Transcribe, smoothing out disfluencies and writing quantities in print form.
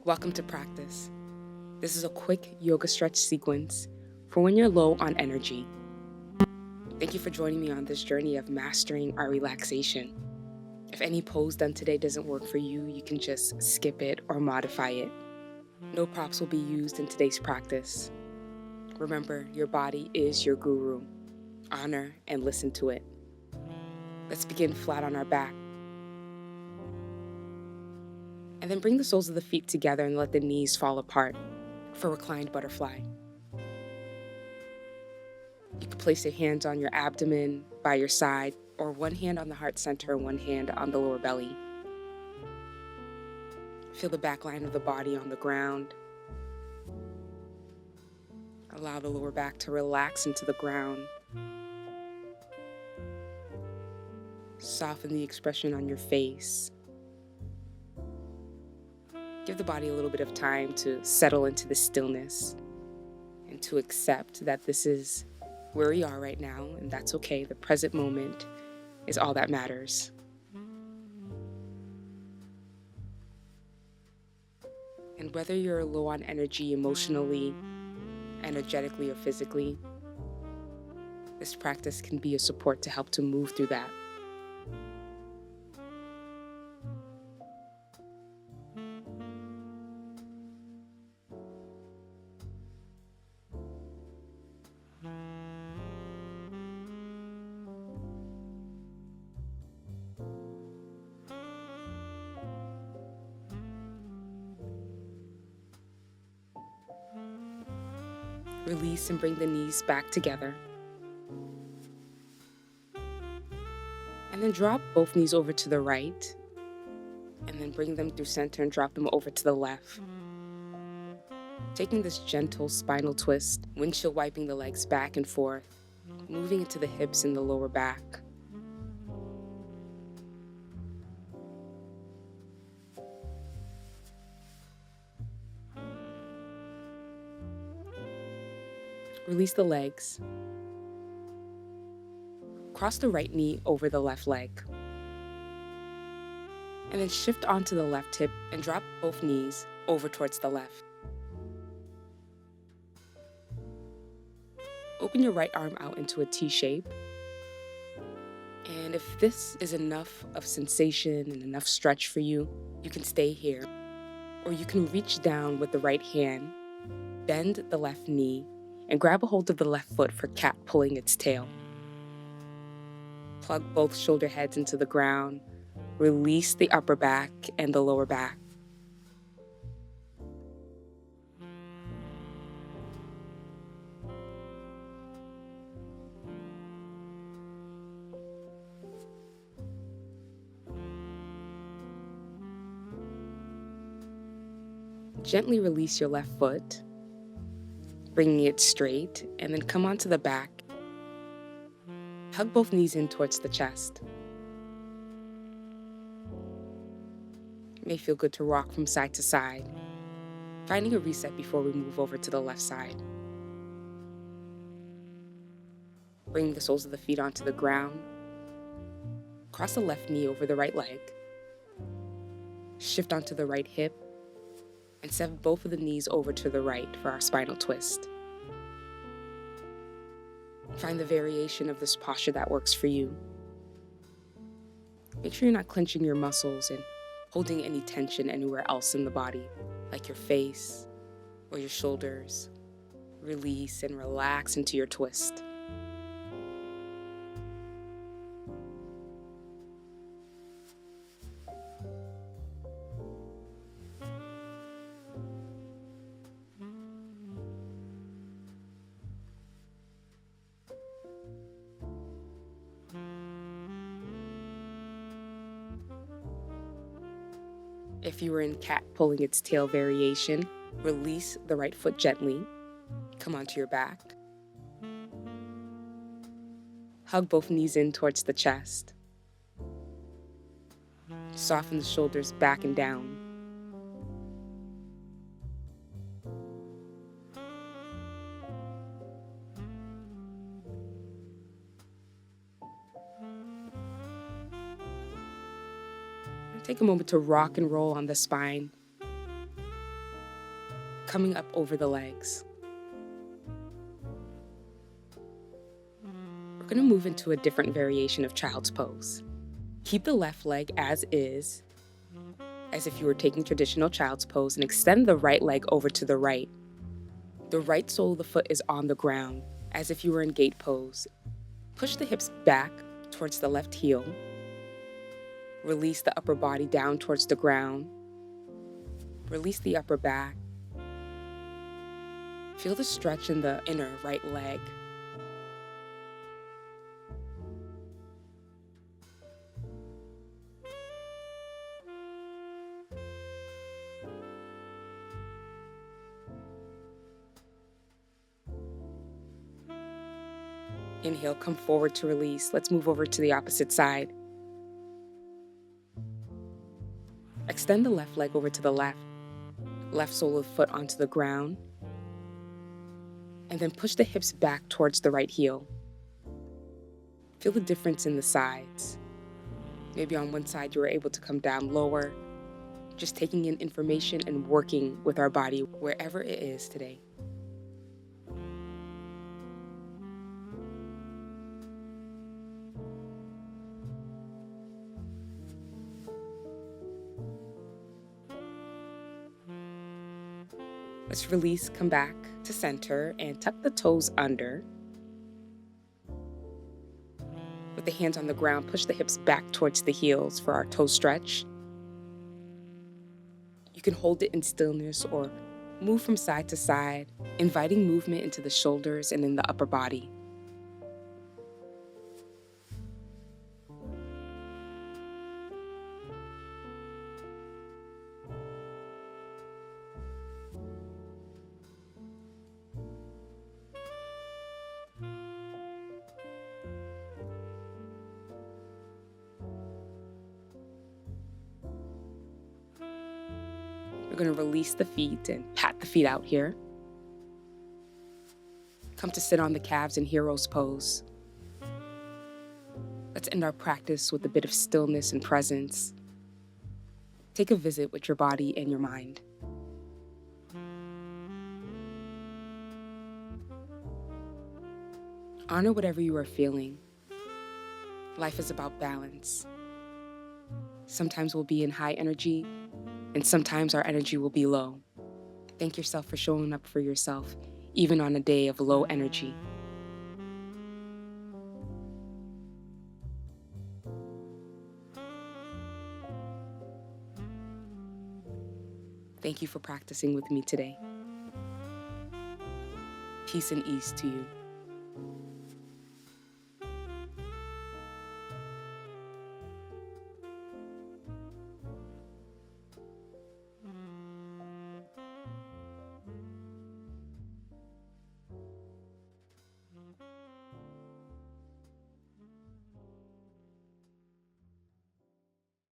Welcome to practice. This is a quick yoga stretch sequence for when you're low on energy. Thank you for joining me on this journey of mastering our relaxation. If any pose done today doesn't work for you, you can just skip it or modify it. No props will be used in today's practice. Remember, your body is your guru. Honor and listen to it. Let's begin flat on our back. And then bring the soles of the feet together and let the knees fall apart for reclined butterfly. You can place your hands on your abdomen, by your side, or one hand on the heart center and one hand on the lower belly. Feel the back line of the body on the ground. Allow the lower back to relax into the ground. Soften the expression on your face. Give the body a little bit of time to settle into the stillness and to accept that this is where we are right now, and that's okay. The present moment is all that matters. And whether you're low on energy emotionally, energetically, or physically, this practice can be a support to help to move through that. Release and bring the knees back together. And then drop both knees over to the right. And then bring them through center and drop them over to the left. Taking this gentle spinal twist, windshield wiping the legs back and forth, moving into the hips and the lower back. Release the legs. Cross the right knee over the left leg. And then shift onto the left hip and drop both knees over towards the left. Open your right arm out into a T shape. And if this is enough of sensation and enough stretch for you, you can stay here. Or you can reach down with the right hand, bend the left knee, and grab a hold of the left foot for cat pulling its tail. Plug both shoulder heads into the ground. Release the upper back and the lower back. Gently release your left foot, bringing it straight, and then come onto the back. Hug both knees in towards the chest. It may feel good to rock from side to side, finding a reset before we move over to the left side. Bring the soles of the feet onto the ground. Cross the left knee over the right leg. Shift onto the right hip, and set both of the knees over to the right for our spinal twist. Find the variation of this posture that works for you. Make sure you're not clenching your muscles and holding any tension anywhere else in the body, like your face or your shoulders. Release and relax into your twist. If you were in cat pulling its tail variation, release the right foot gently. Come onto your back. Hug both knees in towards the chest. Soften the shoulders back and down. Take a moment to rock and roll on the spine. coming up over the legs. We're going to move into a different variation of child's pose. Keep the left leg as is, as if you were taking traditional child's pose, and extend the right leg over to the right. The right sole of the foot is on the ground, as if you were in gate pose. Push the hips back towards the left heel. Release the upper body down towards the ground. Release the upper back. Feel the stretch in the inner right leg. Inhale, come forward to release. Let's move over to the opposite side. Extend the left leg over to the left. Left sole of the foot onto the ground. And then push the hips back towards the right heel. Feel the difference in the sides. Maybe on one side you were able to come down lower. Just taking in information and working with our body wherever it is today. Let's release, come back to center, and tuck the toes under. With the hands on the ground, push the hips back towards the heels for our toe stretch. You can hold it in stillness or move from side to side, inviting movement into the shoulders and in the upper body. We're going to release the feet and pat the feet out here. Come to sit on the calves in hero's pose. Let's end our practice with a bit of stillness and presence. Take a visit with your body and your mind. Honor whatever you are feeling. Life is about balance. Sometimes we'll be in high energy, and sometimes our energy will be low. Thank yourself for showing up for yourself, even on a day of low energy. Thank you for practicing with me today. Peace and ease to you.